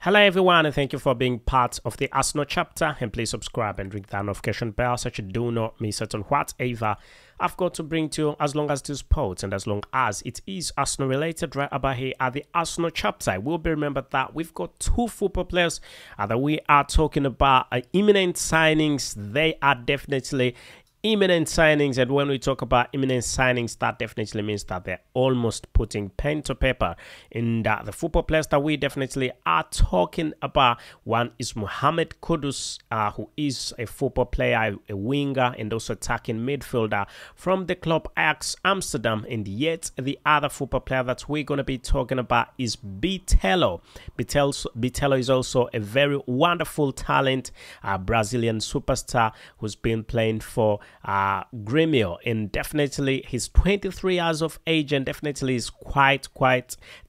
Hello everyone, and thank you for being part of the Arsenal chapter, and please subscribe and ring that notification bell so you do not miss out on whatever I've got to bring to you, as long as it is sports and as long as it is Arsenal related. Right about here at the Arsenal chapter, it will be remembered that we've got two football players that we are talking about imminent signings. They are definitely imminent signings, and when we talk about imminent signings, that definitely means that they're almost putting pen to paper. And the football players that we definitely are talking about, one is Mohamed Kudus, who is a football player, a winger, and also attacking midfielder from the club Ajax Amsterdam. And yet the other football player that we're going to be talking about is BITELLO. BITELLO is also a very wonderful talent, Brazilian superstar who's been playing for Grêmio, and definitely he's 23 years of age and definitely is quite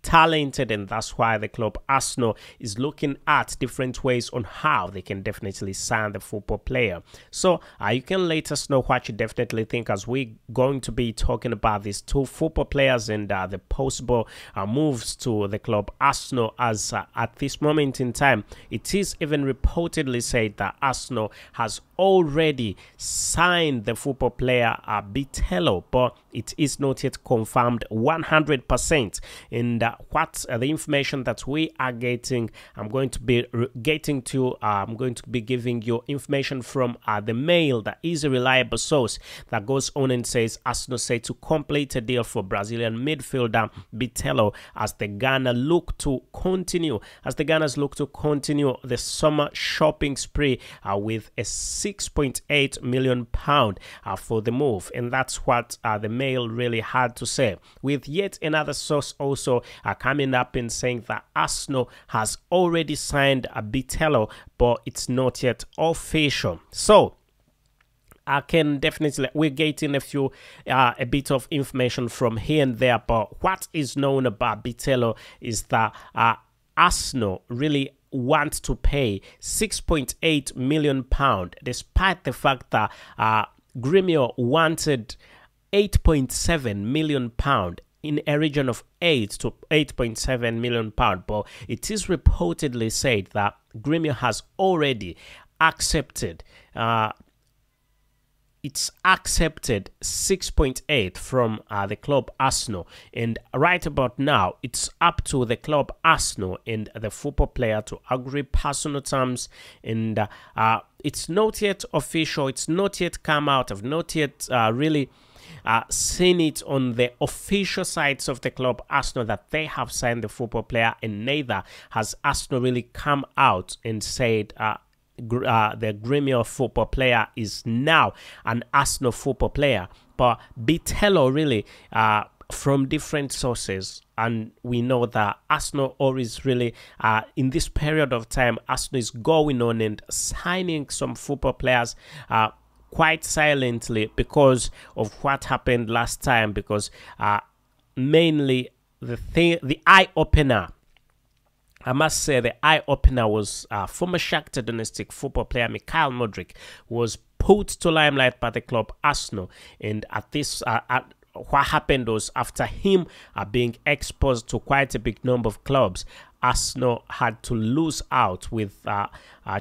talented, and that's why the club Arsenal is looking at different ways on how they can definitely sign the football player. So you can let us know what you definitely think, as we're going to be talking about these two football players and the possible moves to the club Arsenal, as at this moment in time it is even reportedly said that Arsenal has already signed the football player BITELLO, but it is not yet confirmed 100%. And what the information that we are getting, I'm going to be giving you information from the Mail, that is a reliable source, that goes on and says Arsenal said to complete a deal for Brazilian midfielder BITELLO as the Ghana look to continue the summer shopping spree with a £6.8 million for the move. And that's what the Mail really had to say, with yet another source also coming up and saying that Arsenal has already signed BITELLO, but it's not yet official. So I can definitely, we're getting a bit of information from here and there, but what is known about BITELLO is that Arsenal really want to pay £6.8 million, despite the fact that Grêmio wanted £8.7 million, in a region of 8 to 8.7 million pounds. But it is reportedly said that Grêmio has already accepted it's accepted 6.8 from the club Arsenal, and right about now it's up to the club Arsenal and the football player to agree personal terms. And it's not yet official, it's not yet come out, I've not yet really seen it on the official sites of the club Arsenal that they have signed the football player, and neither has Arsenal really come out and said the Grêmio football player is now an Arsenal football player. But BITELLO really, from different sources, and we know that Arsenal always really, in this period of time, Arsenal is going on and signing some football players quite silently because of what happened last time, because mainly the eye-opener, I must say, the eye-opener was former Shakhtar Donetsk football player Mikhail Mudryk was put to limelight by the club Arsenal. And at this, what happened was, after him being exposed to quite a big number of clubs, Arsenal had to lose out with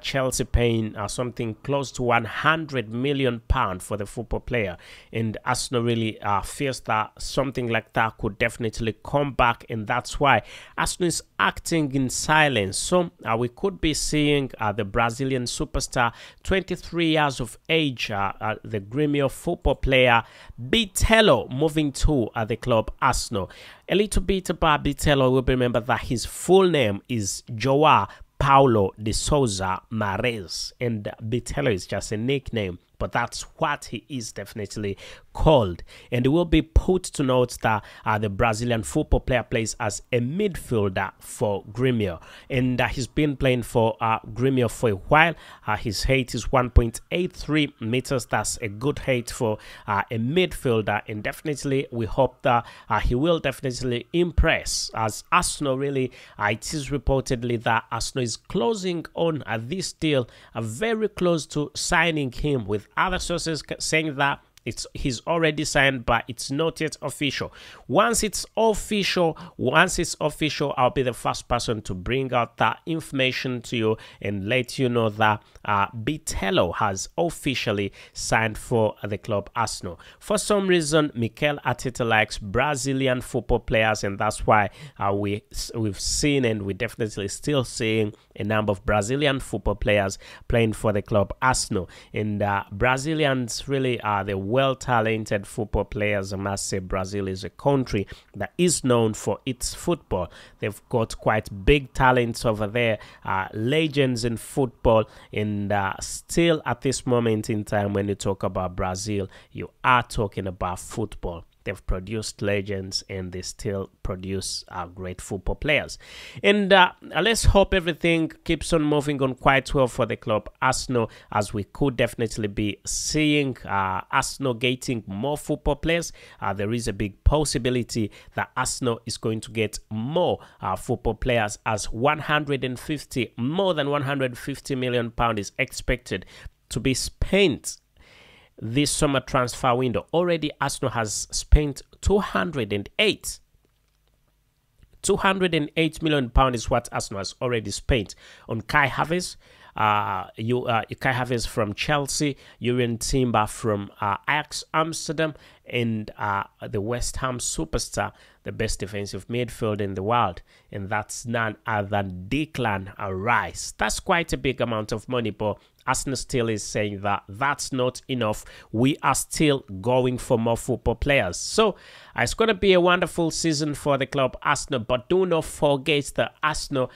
Chelsea paying something close to £100 million for the football player. And Arsenal really fears that something like that could definitely come back, and that's why Arsenal is acting in silence. So we could be seeing the Brazilian superstar, 23 years of age, the Grêmio football player BITELLO, moving to the club Arsenal. A little bit about BITELLO, we'll remember that his full name is João Paulo de Souza Mares, and BITELLO is just a nickname, but that's what he is definitely called. And it will be put to note that the Brazilian football player plays as a midfielder for Grêmio, and he's been playing for Grêmio for a while. His height is 1.83 meters. That's a good height for a midfielder, and definitely we hope that he will definitely impress, as Arsenal really, it is reportedly that Arsenal is closing on this deal, very close to signing him, with other sources saying that he's already signed, but it's not yet official. Once it's official, I'll be the first person to bring out that information to you and let you know that BITELLO has officially signed for the club Arsenal. For some reason, Mikel Arteta likes Brazilian football players, and that's why we've seen, and we're definitely still seeing, a number of Brazilian football players playing for the club Arsenal. And Brazilians really are the well-talented football players. I must say, Brazil is a country that is known for its football. They've got quite big talents over there, legends in football, and still at this moment in time, when you talk about Brazil, you are talking about football. They've produced legends, and they still produce great football players. And let's hope everything keeps on moving on quite well for the club Arsenal, as we could definitely be seeing Arsenal getting more football players. There is a big possibility that Arsenal is going to get more football players, as more than 150 million pounds is expected to be spent this summer transfer window. Already Arsenal has spent 208 million pounds is what Arsenal has already spent on Kai Havertz. Kai Havertz from Chelsea, Jurrien Timber from Ajax Amsterdam, and the West Ham superstar, the best defensive midfielder in the world, and that's none other than Declan Rice. That's quite a big amount of money, but Arsenal still is saying that that's not enough. We are still going for more football players. So it's going to be a wonderful season for the club Arsenal, but do not forget that Arsenal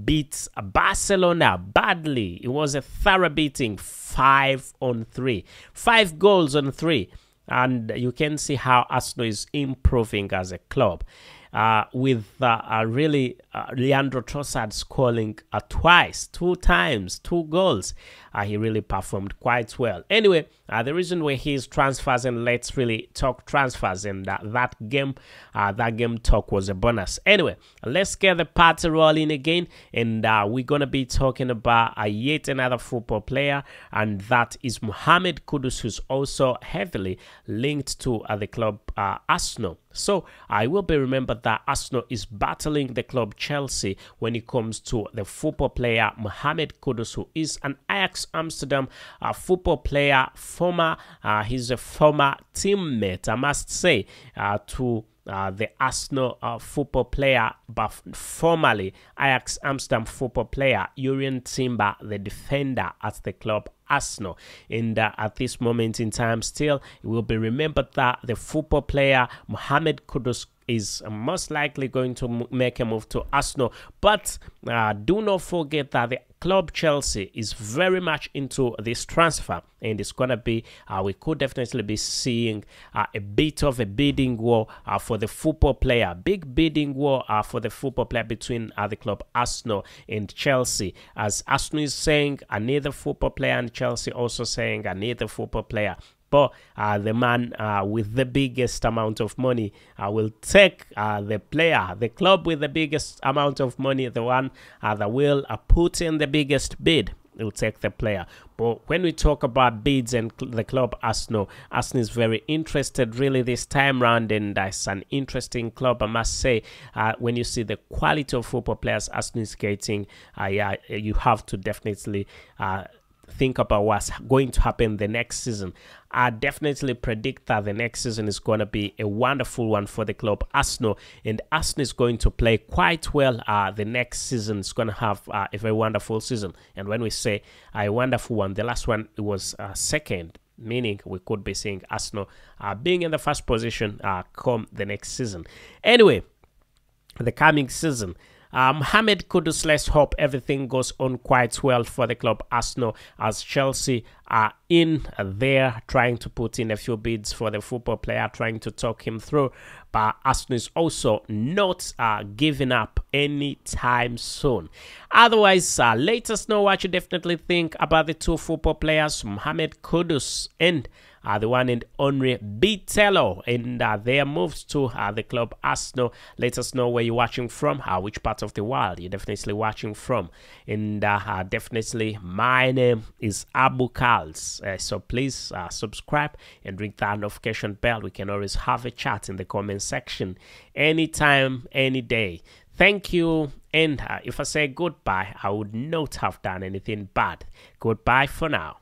beat Barcelona badly. It was a thorough beating, 5-3, 5 goals on 3. And you can see how Arsenal is improving as a club. With really Leandro Trossard scoring two times, 2 goals. He really performed quite well. Anyway, the reason we're here is transfers, and let's really talk transfers. And that game talk was a bonus. Anyway, let's get the party rolling again, and we're gonna be talking about yet another football player, and that is Mohamed Kudus, who's also heavily linked to the club Arsenal. So I will be remembered that Arsenal is battling the club Chelsea when it comes to the football player Mohamed Kudus, who is an Ajax Amsterdam football player. He's a former teammate, I must say, to the Arsenal football player, but formerly Ajax Amsterdam football player Jurrien Timber, the defender at the club Arsenal. And at this moment in time, still, it will be remembered that the football player Mohamed Kudus is most likely going to make a move to Arsenal. But do not forget that the club Chelsea is very much into this transfer, and it's gonna be we could definitely be seeing a bit of a bidding war for the football player, big bidding war for the football player between the club Arsenal and Chelsea, as Arsenal is saying I need the football player, and Chelsea also saying I need the football player. But the man with the biggest amount of money will take the player. The club with the biggest amount of money, the one that will put in the biggest bid, will take the player. But when we talk about bids and the club Arsenal is very interested really this time round, and it's an interesting club, I must say. When you see the quality of football players Arsenal is getting, you have to definitely think about what's going to happen the next season. I definitely predict that the next season is going to be a wonderful one for the club Arsenal, and Arsenal is going to play quite well. The next season is going to have a very wonderful season. And when we say a wonderful one, the last one was second, meaning we could be seeing Arsenal being in the first position come the next season. Anyway, the coming season, Mohamed Kudus, let's hope everything goes on quite well for the club Arsenal, as Chelsea are in there trying to put in a few bids for the football player, trying to talk him through. But Arsenal is also not giving up anytime soon. Otherwise, let us know what you definitely think about the two football players, Mohamed Kudus and the one and only BITELLO, and their moves to the club Arsenal. Let us know where you're watching from, which part of the world you're definitely watching from, and definitely my name is Abu Kals. So please subscribe and ring that notification bell. We can always have a chat in the comment section anytime, any day. Thank you, and if I say goodbye, I would not have done anything bad. Goodbye for now.